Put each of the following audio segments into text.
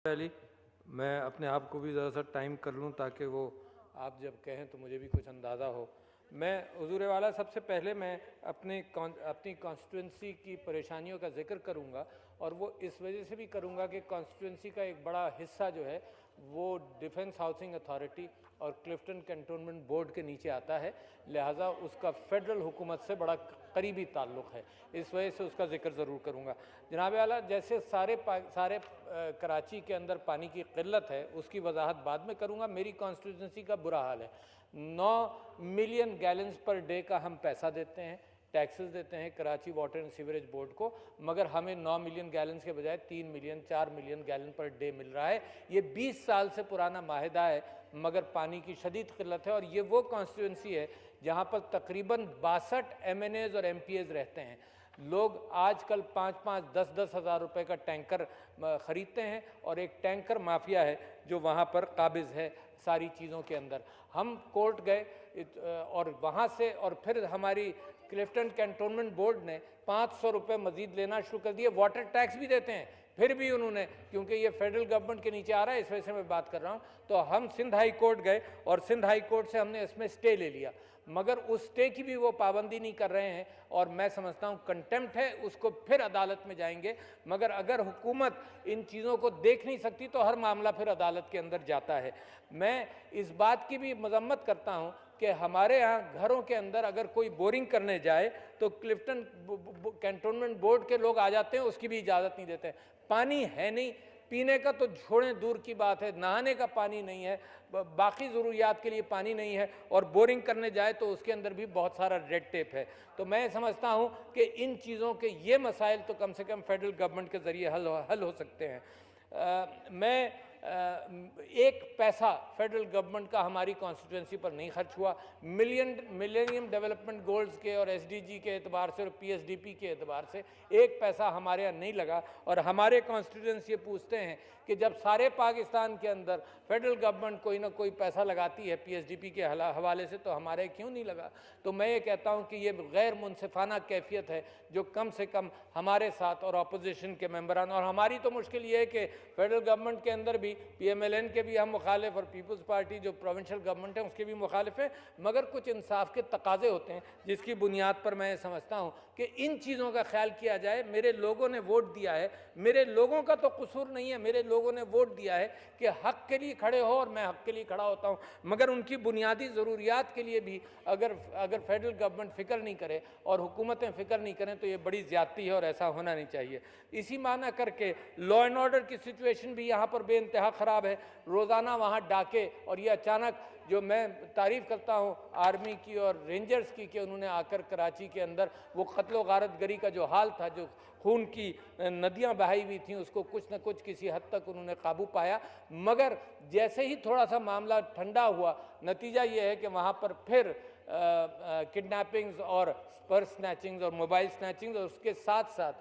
अली, मैं अपने आप को भी ज़रा सा टाइम कर लूँ ताकि वो आप जब कहें तो मुझे भी कुछ अंदाज़ा हो। मैं हुज़ूर वाला सबसे पहले मैं अपनी कॉन्स्टिट्यूंसी की परेशानियों का जिक्र करूँगा, और वो इस वजह से भी करूँगा कि कॉन्स्टिट्यूंसी का एक बड़ा हिस्सा जो है वो डिफेंस हाउसिंग अथॉरिटी और क्लिफ्टन कैंटोनमेंट बोर्ड के नीचे आता है, लिहाजा उसका फेडरल हुकूमत से बड़ा करीबी ताल्लुक़ है, इस वजह से उसका जिक्र ज़रूर करूँगा। जनाब आला, जैसे सारे कराची के अंदर पानी की किल्लत है, उसकी वजाहत बाद में करूँगा। मेरी कॉन्स्टिट्यूंसी का बुरा हाल है। 9 मिलियन गैलन्स पर डे का हम पैसा देते हैं, टैक्सेस देते हैं Karachi water and sewerage board को, मगर हमें 9 मिलियन गैलन्स के बजाय 3 million 4 million gallon per day meal रहा है। ये 20 साल से पुराना माहिदा है, मगर पानी की शदीद किल्लत है। और ये वो कॉन्स्टिट्यूंसी है जहाँ पर तकरीबन 62 MNAs और MPAs रहते हैं। लोग आजकल 5-5, 10-10 हज़ार रुपये का टैंकर ख़रीदते हैं, और एक टैंकर माफिया है जो वहाँ पर काबिज़ है सारी चीज़ों के अंदर। हम कोर्ट गए और वहाँ से, और फिर हमारी क्लिफ्टन कैंटोनमेंट बोर्ड ने 500 रुपये मज़ीद लेना शुरू कर दिए। वाटर टैक्स भी देते हैं, फिर भी उन्होंने, क्योंकि ये फेडरल गवर्नमेंट के नीचे आ रहा है, इस वजह से मैं बात कर रहा हूँ, तो हम सिंध हाई कोर्ट गए और सिंध हाई कोर्ट से हमने इसमें स्टे ले लिया, मगर उस स्टे की भी वो पाबंदी नहीं कर रहे हैं, और मैं समझता हूँ कंटेम्प्ट है, उसको फिर अदालत में जाएंगे। मगर अगर हुकूमत इन चीज़ों को देख नहीं सकती तो हर मामला फिर अदालत के अंदर जाता है। मैं इस बात की भी मजम्मत करता हूँ कि हमारे यहाँ घरों के अंदर अगर कोई बोरिंग करने जाए तो क्लिफ्टन कैंटोनमेंट बोर्ड के लोग आ जाते हैं, उसकी भी इजाज़त नहीं देते। पानी है नहीं, पीने का तो छोड़ें दूर की बात है, नहाने का पानी नहीं है, बाकी ज़रूरियात के लिए पानी नहीं है, और बोरिंग करने जाए तो उसके अंदर भी बहुत सारा रेड टेप है। तो मैं समझता हूँ कि इन चीज़ों के ये मसाइल तो कम से कम फेडरल गवर्नमेंट के ज़रिए हल हो सकते हैं। मैं एक पैसा फेडरल गवर्नमेंट का हमारी कॉन्स्टिट्यूंसी पर नहीं खर्च हुआ। मिलेनियम डेवलपमेंट गोल्स के और SDG के एतबार से और PSDP के एतबार से एक पैसा हमारे यहाँ नहीं लगा। और हमारे कॉन्स्टिट्यूंस ये पूछते हैं कि जब सारे पाकिस्तान के अंदर फेडरल गवर्नमेंट कोई ना कोई पैसा लगाती है PSDP के हवाले से, तो हमारे क्यों नहीं लगा? तो मैं ये कहता हूँ कि ये गैर मुनसिफाना कैफियत है जो कम से कम हमारे साथ और अपोजिशन के मेंबरान, और हमारी तो मुश्किल ये है कि फेडरल गवर्नमेंट के अंदर भी PMLN के भी हम मुखालिफ, और पीपल्स पार्टी जो प्रोविंशियल गवर्नमेंट है उसके भी मुखालिफ है, मगर कुछ इंसाफ के तकाजे होते हैं जिसकी बुनियाद पर मैं समझता हूँ कि इन चीज़ों का ख्याल किया जाए। मेरे लोगों ने वोट दिया है, मेरे लोगों का तो कसूर नहीं है, मेरे लोगों ने वोट दिया है कि हक़ के लिए खड़े हो, और मैं हक़ के लिए खड़ा होता हूँ, मगर उनकी बुनियादी ज़रूरियात के लिए भी अगर फेडरल गवर्नमेंट फ़िक्र नहीं करे और हुकूमतें फ़िक्र नहीं करें तो ये बड़ी ज़्यादती है, और ऐसा होना नहीं चाहिए। इसी माना करके लॉ एंड ऑर्डर की सिचुएशन भी यहाँ पर बेइंतहा ख़राब है। रोज़ाना वहाँ डाके, और ये अचानक, जो मैं तारीफ़ करता हूँ आर्मी की और रेंजर्स की कि उन्होंने आकर कराची के अंदर वो कत्लो गारतगरी का जो हाल था, जो खून की नदियाँ बहाई हुई थी, उसको कुछ न कुछ किसी हद तक उन्होंने काबू पाया। मगर जैसे ही थोड़ा सा मामला ठंडा हुआ, नतीजा ये है कि वहाँ पर फिर किडनैपिंग्स और पर्स स्नैचिंग्स और मोबाइल स्नैचिंग्स, और उसके साथ साथ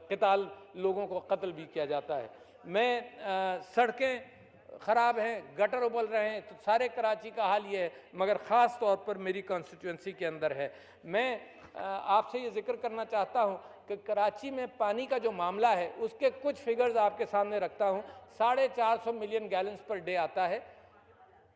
क़िताल, लोगों को कत्ल भी किया जाता है। मैं सड़कें ख़राब हैं, गटर उबल रहे हैं, तो सारे कराची का हाल ये है, मगर ख़ास तौर पर मेरी कॉन्स्टिट्यूंसी के अंदर है। मैं आपसे ये जिक्र करना चाहता हूँ कि कराची में पानी का जो मामला है उसके कुछ फिगर्स आपके सामने रखता हूँ। 450 मिलियन गैलन्स पर डे आता है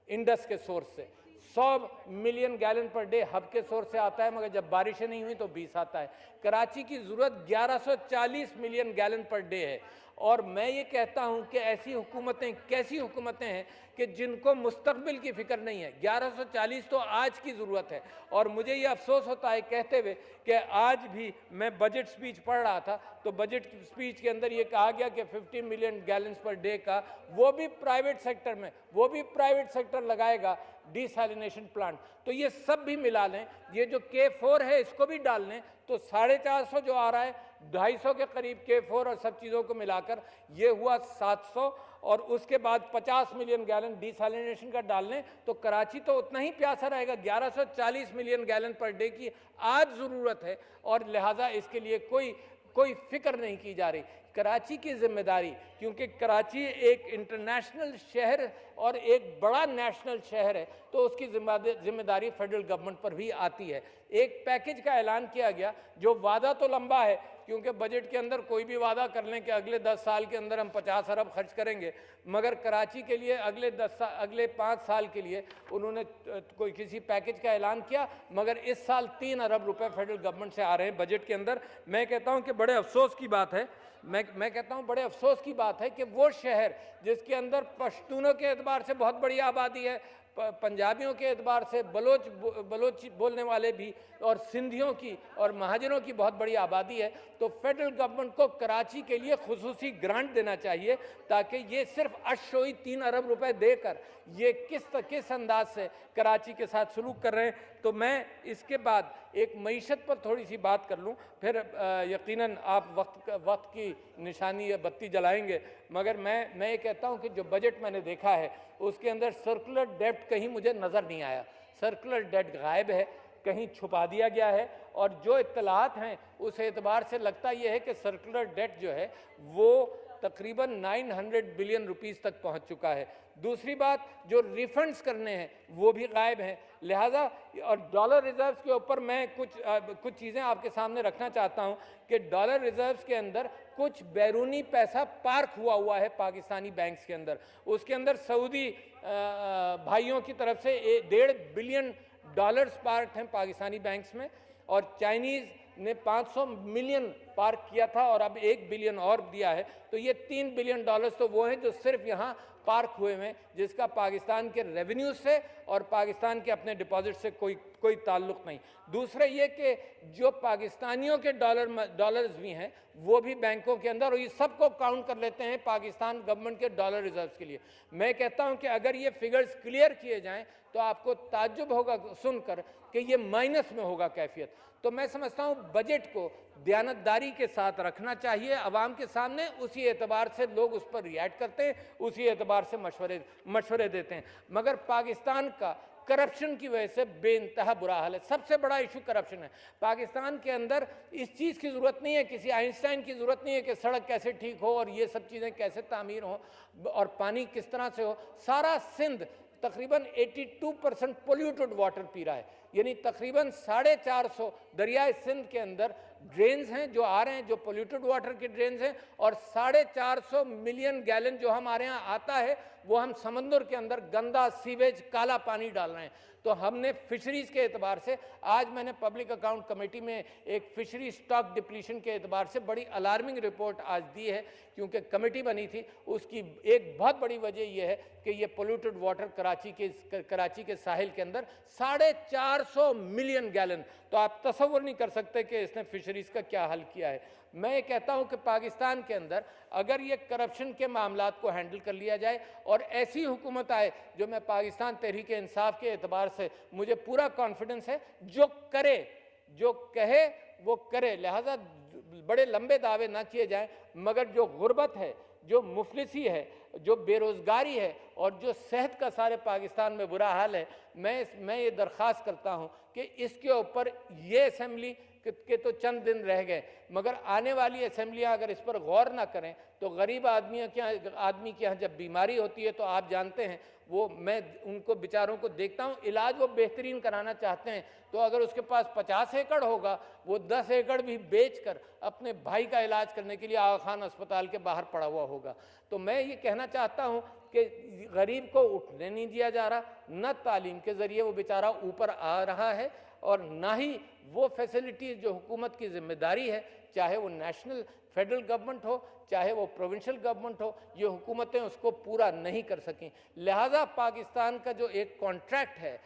इंडस के सोर्स से, 100 million gallon per day hub के सोर्स से आता है, मगर जब बारिशें नहीं हुई तो 20 आता है। कराची की ज़रूरत 1140 मिलियन गैलन पर डे है। और मैं ये कहता हूँ कि ऐसी हुकूमतें, कैसी हुकूमतें हैं कि जिनको मुस्तकबिल की फ़िक्र नहीं है। 1140 तो आज की ज़रूरत है, और मुझे ये अफसोस होता है कहते हुए कि आज भी मैं बजट स्पीच पढ़ रहा था, तो बजट स्पीच के अंदर ये कहा गया कि 50 मिलियन गैलन्स पर डे का, वो भी प्राइवेट सेक्टर में, वो भी प्राइवेट सेक्टर लगाएगा डिसैलिनेशन प्लांट। तो ये सब भी मिला लें, ये जो K4 है इसको भी डाल लें, तो 450 जो आ रहा है, 250 के करीब K4 और सब चीज़ों को मिलाकर ये हुआ 700, और उसके बाद 50 मिलियन गैलन डिसैलिनेशन का डाल लें तो कराची तो उतना ही प्यासा रहेगा। 1140 मिलियन गैलन पर डे की आज ज़रूरत है, और लिहाजा इसके लिए कोई फिक्र नहीं की जा रही। कराची की जिम्मेदारी, क्योंकि कराची एक इंटरनेशनल शहर और एक बड़ा नेशनल शहर है, तो उसकी जिम्मेदारी फेडरल गवर्नमेंट पर भी आती है। एक पैकेज का ऐलान किया गया, जो वादा तो लंबा है क्योंकि बजट के अंदर कोई भी वादा कर लें कि अगले 10 साल के अंदर हम 50 अरब खर्च करेंगे, मगर कराची के लिए अगले 5 साल के लिए उन्होंने कोई किसी पैकेज का ऐलान किया, मगर इस साल 3 अरब रुपए फेडरल गवर्नमेंट से आ रहे हैं बजट के अंदर। मैं कहता हूं कि बड़े अफसोस की बात है, मैं कहता हूं बड़े अफसोस की बात है कि वो शहर जिसके अंदर पश्तूनों के एतबार से बहुत बड़ी आबादी है, पंजाबियों के एतबार से बलोच बोलने वाले भी, और सिंधियों की और महाजनों की बहुत बड़ी आबादी है, तो फेडरल गवर्नमेंट को कराची के लिए खुसूसी ग्रांट देना चाहिए, ताकि ये सिर्फ अशोई 3 अरब रुपए देकर ये किस अंदाज से कराची के साथ सलूक कर रहे हैं। तो मैं इसके बाद एक मईशत पर थोड़ी सी बात कर लूँ, फिर यकीनन आप वक्त की निशानी या बत्ती जलाएंगे, मगर मैं ये कहता हूँ कि जो बजट मैंने देखा है उसके अंदर सर्कुलर डेब्ट कहीं मुझे नज़र नहीं आया। सर्कुलर डेब्ट गायब है, कहीं छुपा दिया गया है, और जो इत्तलात हैं उस एतबार से लगता यह है कि सर्कुलर डेब्ट जो है वो तकरीबन 900 बिलियन रुपीस तक पहुंच चुका है। दूसरी बात, जो रिफंड्स करने हैं वो भी गायब हैं। लिहाजा और डॉलर रिजर्व्स के ऊपर मैं कुछ चीज़ें आपके सामने रखना चाहता हूं कि डॉलर रिजर्व्स के अंदर कुछ बैरूनी पैसा पार्क हुआ है पाकिस्तानी बैंक्स के अंदर। उसके अंदर सऊदी भाइयों की तरफ से 1.5 बिलियन डॉलर्स पार्क हैं पाकिस्तानी बैंक्स में, और चाइनीज़ ने 500 मिलियन पार्क किया था और अब 1 बिलियन और दिया है। तो ये 3 बिलियन डॉलर्स तो वो हैं जो सिर्फ यहाँ पार्क हुए हैं, जिसका पाकिस्तान के रेवेन्यू से और पाकिस्तान के अपने डिपॉजिट से कोई ताल्लुक नहीं। दूसरा ये कि जो पाकिस्तानियों के डॉलर्स भी हैं वो भी बैंकों के अंदर, और ये सबको काउंट कर लेते हैं पाकिस्तान गवर्नमेंट के डॉलर रिजर्व्स के लिए। मैं कहता हूं कि अगर ये फिगर्स क्लियर किए जाएं तो आपको ताज्जुब होगा सुनकर कि ये माइनस में होगा कैफियत। तो मैं समझता हूं बजट को दयानतदारी के साथ रखना चाहिए अवाम के सामने, उसी एतबार से लोग उस पर रिएक्ट करते हैं, उसी एतबार से मशवरे देते हैं। मगर पाकिस्तान का करप्शन की वजह से बेइंतहा बुरा हाल है। सबसे बड़ा इशू करप्शन है पाकिस्तान के अंदर। इस चीज़ की ज़रूरत नहीं है, किसी आइंस्टाइन की ज़रूरत नहीं है कि सड़क कैसे ठीक हो और ये सब चीज़ें कैसे तामीर हो और पानी किस तरह से हो। सारा सिंध तकरीबन 82% पोल्यूटेड वाटर पी रहा है, यानी तकरीबन 450 दरियाए सिंध के अंदर ड्रेन्स हैं जो आ रहे हैं, जो पोल्यूटेड वाटर के ड्रेन्स हैं, और 450 मिलियन गैलन जो हमारे यहाँ आता है वो हम समंदर के अंदर गंदा सीवेज काला पानी डाल रहे हैं। तो हमने फिशरीज़ के एतबार से, आज मैंने पब्लिक अकाउंट कमेटी में एक फिशरी स्टॉक डिप्लीशन के एतबार से बड़ी अलार्मिंग रिपोर्ट आज दी है, क्योंकि कमेटी बनी थी। उसकी एक बहुत बड़ी वजह यह है कि ये पोल्यूटेड वाटर कराची के साहिल के अंदर 450 मिलियन गैलन, तो आप तसव्वुर नहीं कर सकते कि इसने फिशरीज़ का क्या हल किया है। मैं ये कहता हूं कि पाकिस्तान के अंदर अगर ये करप्शन के मामलात को हैंडल कर लिया जाए और ऐसी हुकूमत आए, जो मैं पाकिस्तान तहरीक इंसाफ के एतबार से मुझे पूरा कॉन्फिडेंस है, जो करे, जो कहे वो करे। लिहाजा बड़े लंबे दावे ना किए जाएं, मगर जो गुर्बत है, जो मुफलिसी है, जो बेरोज़गारी है और जो सेहत का सारे पाकिस्तान में बुरा हाल है, मैं ये दरख्वास्त करता हूँ कि इसके ऊपर ये असेंबली के तो चंद दिन रह गए, मगर आने वाली असेंबलियाँ अगर इस पर गौर ना करें तो गरीब आदमी के यहाँ जब बीमारी होती है तो आप जानते हैं वो, मैं उनको बेचारों को देखता हूँ, इलाज वो बेहतरीन कराना चाहते हैं, तो अगर उसके पास 50 एकड़ होगा वो 10 एकड़ भी बेचकर अपने भाई का इलाज करने के लिए आगा खान अस्पताल के बाहर पड़ा हुआ होगा। तो मैं ये कहना चाहता हूँ कि गरीब को उठने नहीं दिया जा रहा, न तालीम के ज़रिए वो बेचारा ऊपर आ रहा है, और ना ही वो फैसिलिटीज़ जो हुकूमत की जिम्मेदारी है, चाहे वो नेशनल फेडरल गवर्नमेंट हो चाहे वो प्रोविंशियल गवर्नमेंट हो, ये हुकूमतें उसको पूरा नहीं कर सकें। लिहाजा पाकिस्तान का जो एक कॉन्ट्रैक्ट है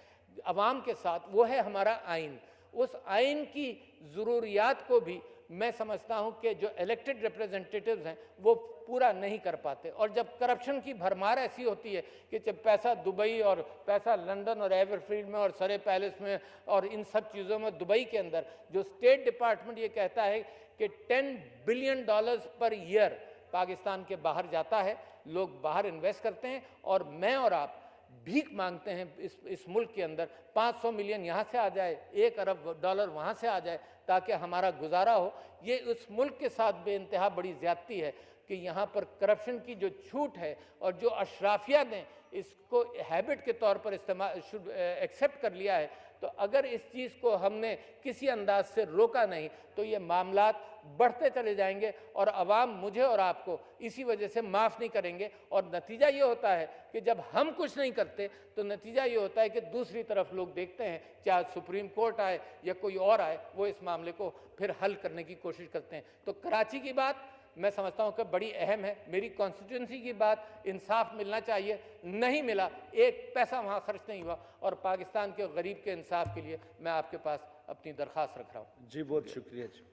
अवाम के साथ, वो है हमारा आइन। उस आइन की ज़रूरियात को भी मैं समझता हूँ कि जो इलेक्टेड रिप्रेजेंटेटिव्स हैं वो पूरा नहीं कर पाते। और जब करप्शन की भरमार ऐसी होती है कि जब पैसा दुबई और पैसा लंदन और एवरफील्ड में और सरे पैलेस में और इन सब चीज़ों में, दुबई के अंदर जो स्टेट डिपार्टमेंट ये कहता है कि 10 billion dollars per year Pakistan के बाहर जाता है, लोग बाहर इन्वेस्ट करते हैं, और मैं और आप भीख मांगते हैं इस मुल्क के अंदर। 500 मिलियन यहाँ से आ जाए, 1 अरब डॉलर वहाँ से आ जाए ताकि हमारा गुजारा हो। ये उस मुल्क के साथ बेइंतहा बड़ी ज़्यादती है। कि यहाँ पर करप्शन की जो छूट है और जो अशराफिया ने इसको हैबिट के तौर पर इस्तेमाल एक्सेप्ट कर लिया है, तो अगर इस चीज़ को हमने किसी अंदाज से रोका नहीं तो ये मामलात बढ़ते चले जाएंगे और अवाम मुझे और आपको इसी वजह से माफ़ नहीं करेंगे। और नतीजा ये होता है कि जब हम कुछ नहीं करते तो नतीजा ये होता है कि दूसरी तरफ लोग देखते हैं, चाहे सुप्रीम कोर्ट आए या कोई और आए, वो इस मामले को फिर हल करने की कोशिश करते हैं। तो कराची की बात मैं समझता हूं कि बड़ी अहम है। मेरी कॉन्स्टिट्यूंसी की बात, इंसाफ मिलना चाहिए, नहीं मिला, एक पैसा वहां खर्च नहीं हुआ, और पाकिस्तान के गरीब के इंसाफ के लिए मैं आपके पास अपनी दरख्वास्त रख रहा हूं। जी बहुत शुक्रिया जी।